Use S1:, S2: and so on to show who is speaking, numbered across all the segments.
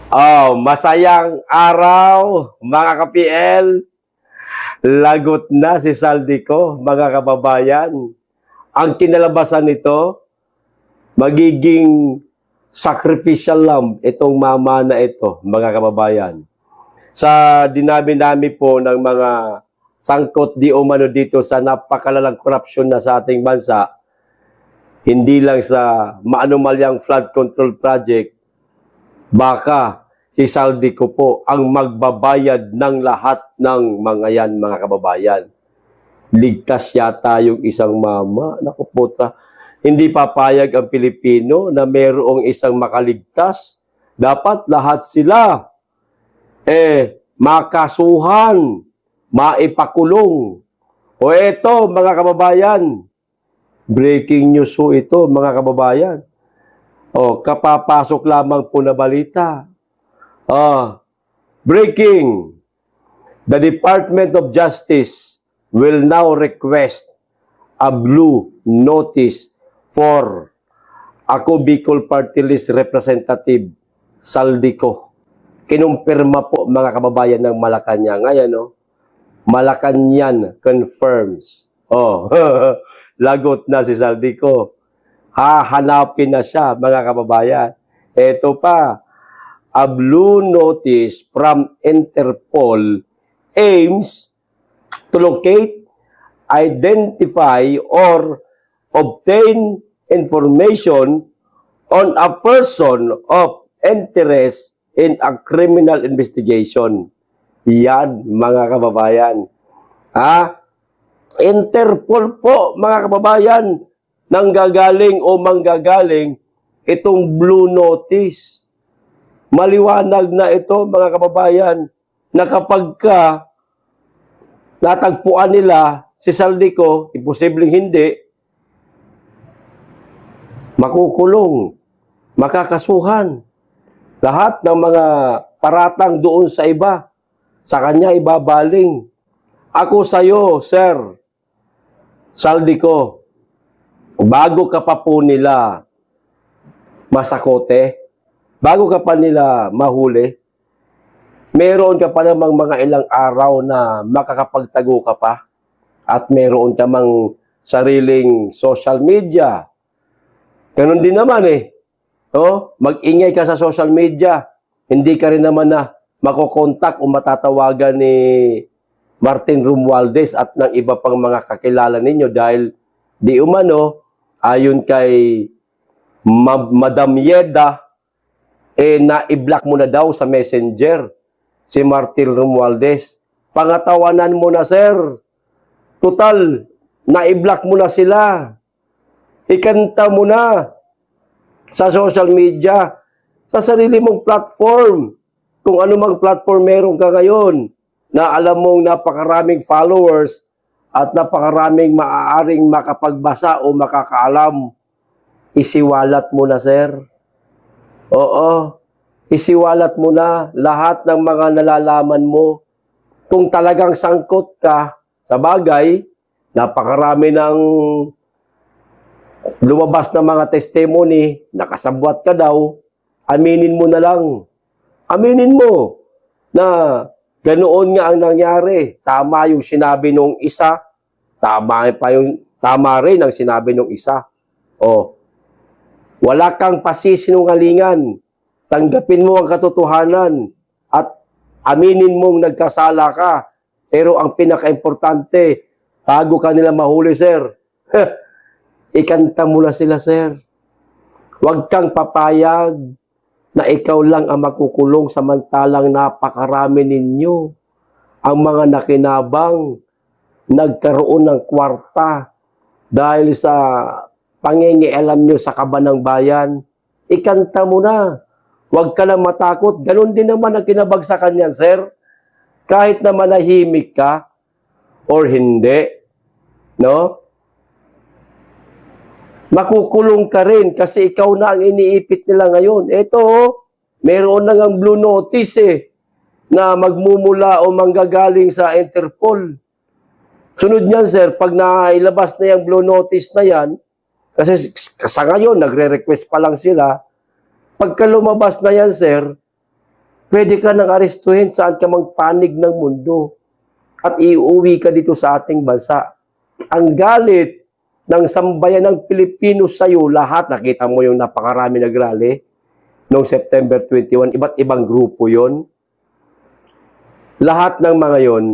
S1: Oh, masayang araw, mga ka-PL. Lagot na si Saldico, mga kababayan. Ang kinalabasan nito, magiging sacrificial lamb itong mama na ito, mga kababayan. Sa dinami-dami po ng mga sangkot di umano dito sa napakalalang korupsyon na sa ating bansa, hindi lang sa maanumalyang flood control project, baka si Saldico po ang magbabayad ng lahat ng mga yan, mga kababayan. Ligtas yata yung isang mama. Naku puta, hindi papayag ang Pilipino na mayroong isang makaligtas. Dapat lahat sila makasuhan, maipakulong. O eto, mga kababayan, breaking news po ito, mga kababayan. O, kapapasok lamang po na balita. Breaking. The Department of Justice will now request a blue notice for Ako Bicol Party List Representative Saldico. Kinumpirma po, mga kababayan, ng Malacanang. Ngayon, Malacanang confirms. Lagot na si Saldico. Hahanapin na siya, mga kababayan. Ito pa, a blue notice from Interpol aims to locate, identify, or obtain information on a person of interest in a criminal investigation. Yan, mga kababayan. Interpol po, mga kababayan, nanggagaling o manggagaling itong blue notice. Maliwanag na ito, mga kababayan, na kapag natagpuan nila si Saldico, imposibleng hindi, makukulong, makakasuhan. Lahat ng mga paratang doon sa iba, sa kanya ibabaling. Ako sa'yo, Sir Saldico, bago ka pa po nila masakote, bago ka pa nila mahuli, meron ka pa namang mga ilang araw na makakapagtago ka pa at meron ka mang sariling social media. Ganun din naman mag-ingay ka sa social media. Hindi ka rin naman na makokontak o matatawagan ni Martin Romualdez at ng iba pang mga kakilala ninyo dahil di umano, ayon kay Madam Yeda, na-i-block mo na daw sa messenger si Martin Romualdez. Pangatawanan mo na, sir. Total, na-i-block mo na sila. Ikanta mo na sa social media, sa sarili mong platform. Kung ano mang platform meron ka ngayon, na alam mong napakaraming followers at napakaraming maaaring makapagbasa o makakaalam, isiwalat mo na, sir. Oo, isiwalat mo na lahat ng mga nalalaman mo. Kung talagang sangkot ka sa bagay, napakarami ng lumabas na mga testimony, nakasabwat ka daw, aminin mo na lang. Aminin mo na ganoon nga ang nangyari. Tama yung sinabi nung isa, tama rin ang sinabi nung isa. Wala kang pasisinungalingan. Tanggapin mo ang katotohanan at aminin mong nagkasala ka. Pero ang pinaka-importante, bago ka nila mahuli, sir, ikanta mo na sila, sir. Huwag kang papayag na ikaw lang ang makukulong samantalang napakarami ninyo. Ang mga nakinabang, nagkaroon ng kwarta dahil sa pangingialam nyo sa kaban ng bayan. Ikanta mo na. Huwag ka lang matakot. Ganon din naman ang kinabagsakan niyan, sir. Kahit na manahimik ka or hindi, no? Makukulong ka rin kasi ikaw na ang iniipit nila ngayon. Ito, meron na ngang blue notice na magmumula o manggagaling sa Interpol. Sunod niyan, sir, pag nailabas na yung blue notice na yan, kasi sa ngayon, nagre-request pa lang sila, pagka lumabas na yan, sir, Pwede ka nang arestuhin saan ka mang panig ng mundo at iuwi ka dito sa ating bansa. Ang galit ng sambayan ng Pilipino sa iyo, lahat, nakita mo yung napakarami nagrally noong September 21, iba't ibang grupo yon. Lahat ng mga yon,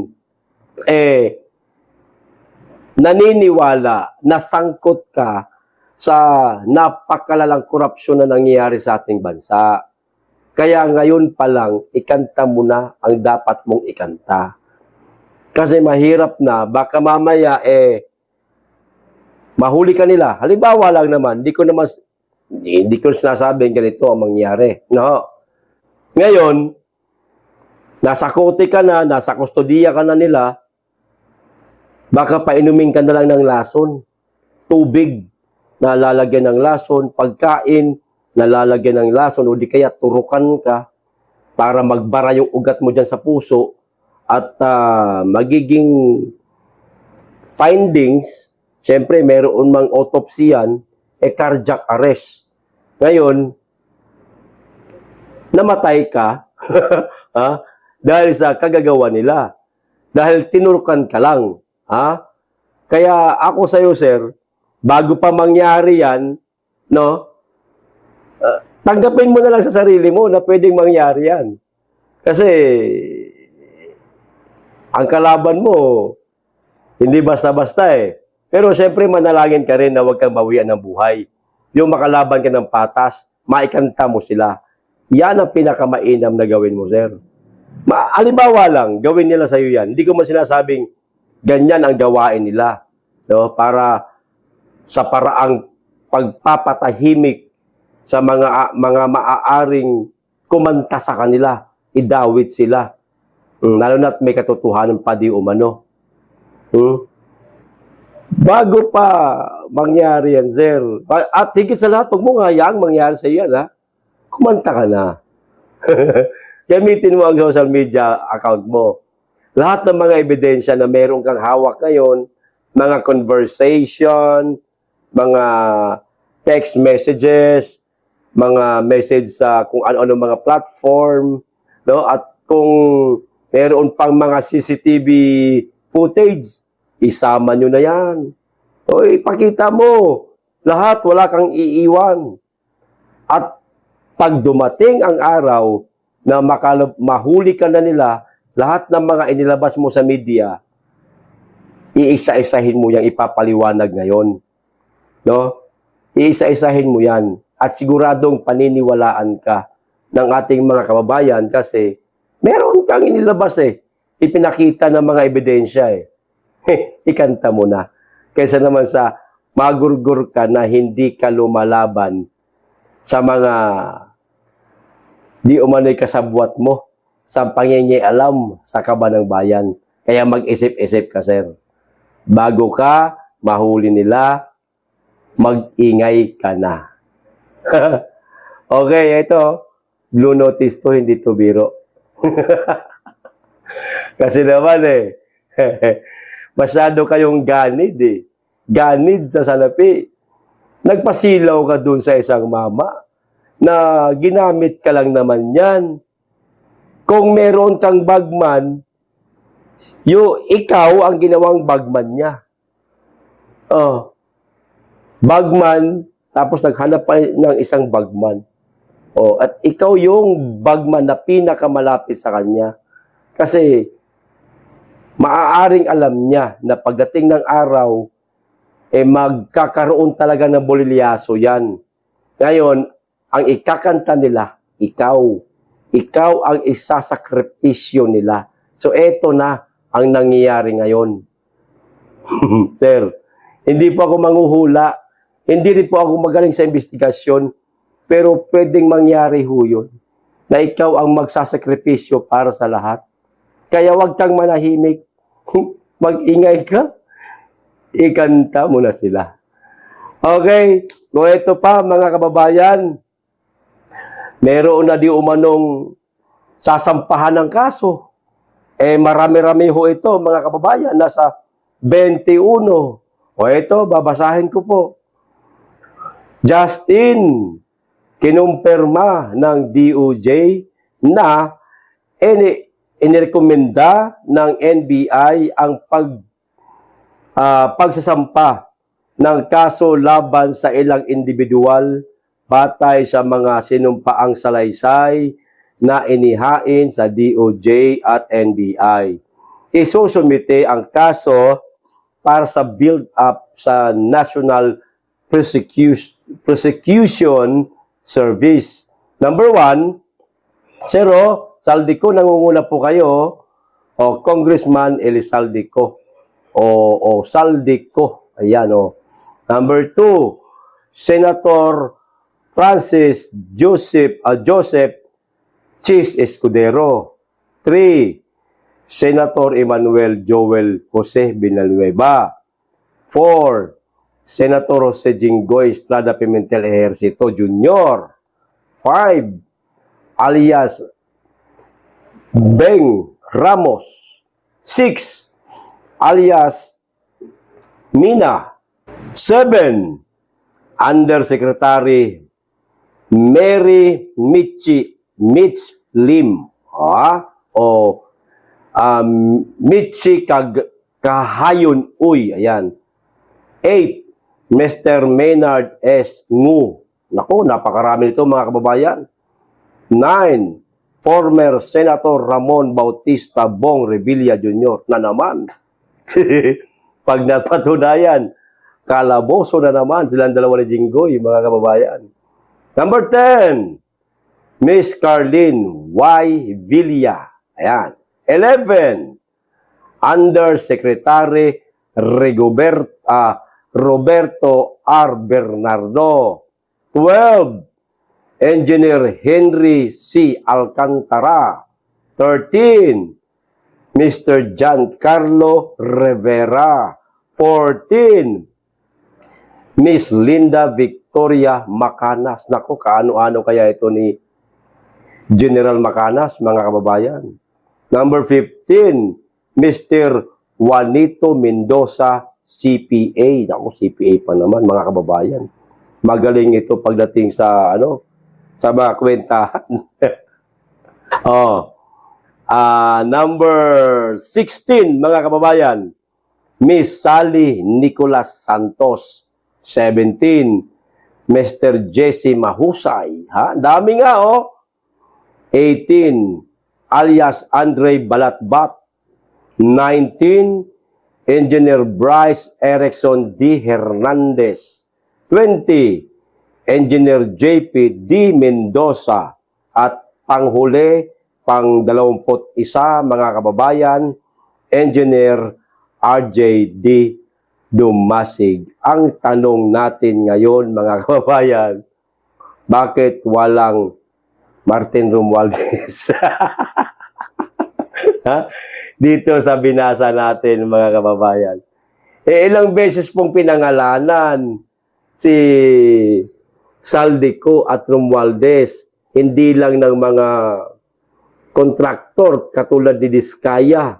S1: naniniwala na sangkot ka sa napakalalang korupsyon na nangyayari sa ating bansa. Kaya ngayon pa lang, ikanta mo na ang dapat mong ikanta. Kasi mahirap na, baka mamaya mahuli ka nila. Halimbawa lang naman, hindi ko sinasabing ganito ang mangyari. No? Ngayon, nasa kote ka na, nasa kustodiya ka na nila, baka painumin ka na lang ng lason. Tubig na lalagyan ng lason, pagkain na lalagyan ng lason, o di kaya turukan ka para magbara yung ugat mo dyan sa puso at magiging findings, syempre meron mang autopsy yan, cardiac arrest. Ngayon, namatay ka dahil sa kagagawa nila. Dahil tinurukan ka lang. Kaya ako sa'yo, sir, bago pa mangyari yan, no, tanggapin mo na lang sa sarili mo na pwedeng mangyari yan. Kasi, ang kalaban mo, hindi basta-basta Pero syempre, manalangin ka rin na huwag kang bawian ng buhay. Yung makalaban ka ng patas, maikanta mo sila. Yan ang pinakamainam na gawin mo, sir. Halimbawa lang, gawin nila sa'yo yan. Hindi ko man sinasabing ganyan ang gawain nila. No? Para sa paraang pagpapatahimik sa mga maaaring kumanta sa kanila, idawit sila. Lalo na't may katotohanan pa di umano. Bago pa mangyari yan, sir. At higit sa lahat, huwag mo nga yang mangyari sa iyo yan, kumanta ka na. Gamitin mo ang social media account mo. Lahat ng mga ebidensya na meron kang hawak ngayon, mga conversation, mga text messages, mga message sa kung ano-ano mga platform, no? At kung meron pang mga CCTV footage, isama nyo na yan. O ipakita mo. Lahat, wala kang iiwan. At pag dumating ang araw na mahuli ka na nila, lahat ng mga inilabas mo sa media, iisa-isahin mo yan, ipapaliwanag ngayon. No? Iisa-isahin mo yan. At siguradong paniniwalaan ka ng ating mga kababayan kasi meron kang inilabas ipinakita ng mga ebidensya ikanta mo na. Kaysa naman sa magurgur ka na hindi ka lumalaban sa mga di umano'y kasabwat mo sa pangingialam sa kaba ng bayan. Kaya mag-isip-isip ka, sir. Bago ka mahuli nila, mag-ingay ka na. Okay, ito. Blue notice to, hindi to biro. Kasi naman masyado kayong ganid Ganid sa salapi. Nagpasilaw ka dun sa isang mama na ginamit ka lang naman yan. Kung meron kang bagman, ikaw ang ginawang bagman niya. Bagman, tapos naghanap pa ng isang bagman. At ikaw yung bagman na pinakamalapit sa kanya. Kasi maaaring alam niya na pagdating ng araw, magkakaroon talaga ng bolilyaso yan. Ngayon, ang ikakanta nila, ikaw. Ikaw ang isasakripisyo nila. So, eto na ang nangyayari ngayon. Sir, hindi po ako manghuhula. Hindi rin po ako magaling sa investigasyon. Pero pwedeng mangyari ho yun. Na ikaw ang magsasakripisyo para sa lahat. Kaya wag kang manahimik. Mag-ingay ka. Ikanta mo na sila. Okay. So, ito pa mga kababayan. Meron na di umanong sasampahan ng kaso. Marami-rami ho ito, mga kababayan. Nasa 21. Ito, babasahin ko po. Justin, kinumpirma ng DOJ na inirekomenda ng NBI ang pagsasampa ng kaso laban sa ilang individual batay sa mga sinumpaang salaysay na inihain sa DOJ at NBI. Isusumite ang kaso para sa build-up sa National Prosecution Service. Number 1, Zero, Saldico, nangunguna po kayo, o Congressman Elizaldico, o Saldico, ayan o. Number 2, Senator Francis Joseph Chis Escudero. 3, Senator Emmanuel Joel Jose Villanueva. 4, Senator Jose Jinggoy Estrada Pimentel Ejercito Jr. 5, alias Beng Ramos. 6, alias Mina. 7, Undersecretary Mary Mitch Lim. Michi Kahayon Uy. Ayan. 8, Mr. Maynard S. Ngu. Naku, napakarami nito mga kababayan. 9, former Senator Ramon Bautista Bong Revilla Jr. na naman. Pag napatunayan, kalaboso na naman silang dalawa ni Jinggoy, mga kababayan. Number 10, Miss Carlene Y. Villa. Ayan. 11, Undersecretary Roberto R. Bernardo. 12, Engineer Henry C. Alcantara. 13, Mr. Giancarlo Rivera. 14, Miss Linda Victoria Macanas. Naku, kaano-ano kaya ito ni General Macanas, mga kababayan. Number 15, Mr. Juanito Mendoza, CPA. Naku, CPA pa naman, mga kababayan. Magaling ito pagdating sa sa mga kwentahan. Number 16, mga kababayan, Miss Sally Nicolas Santos. 17, Mr. Jesse Mahusay. Dami nga, 18, alias Andre Balatbat. 19, Engineer Bryce Erickson D. Hernandez. 20, Engineer JP D. Mendoza. At panghuli, pang-21, mga kababayan, Engineer RJ D. Dumasig. Ang tanong natin ngayon, mga kababayan, bakit walang Martin Romualdez? Dito sa binasa natin, mga kababayan. Ilang beses pong pinangalanan si Saldico at Romualdez, hindi lang ng mga kontraktor katulad ni Diskaya.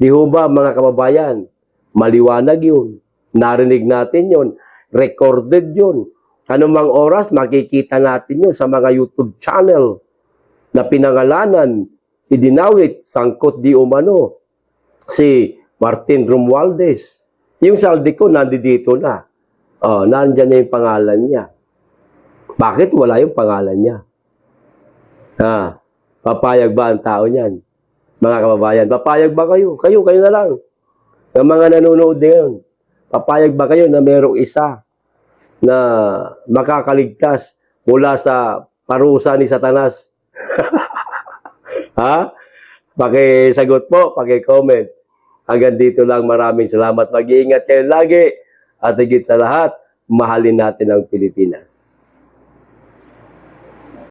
S1: Di ho ba, mga kababayan? Maliwanag yun. Narinig natin yun. Recorded yun. Anumang oras, makikita natin yun sa mga YouTube channel na pinangalanan, idinawit, sangkot di umano, si Martin Romualdez. Yung Saldico, nandito na. Nandyan na yung pangalan niya. Bakit wala yung pangalan niya? Papayag ba ang tao niyan? Mga kababayan, papayag ba kayo? Kayo na lang. Yung mga nanonood ngayon, papayag ba kayo na mayroong isa na makakaligtas mula sa parusa ni Satanas? Pakisagot po, paki-comment. Hanggang dito lang, maraming salamat. Mag-iingat kayo lagi. At higit sa lahat, mahalin natin ang Pilipinas.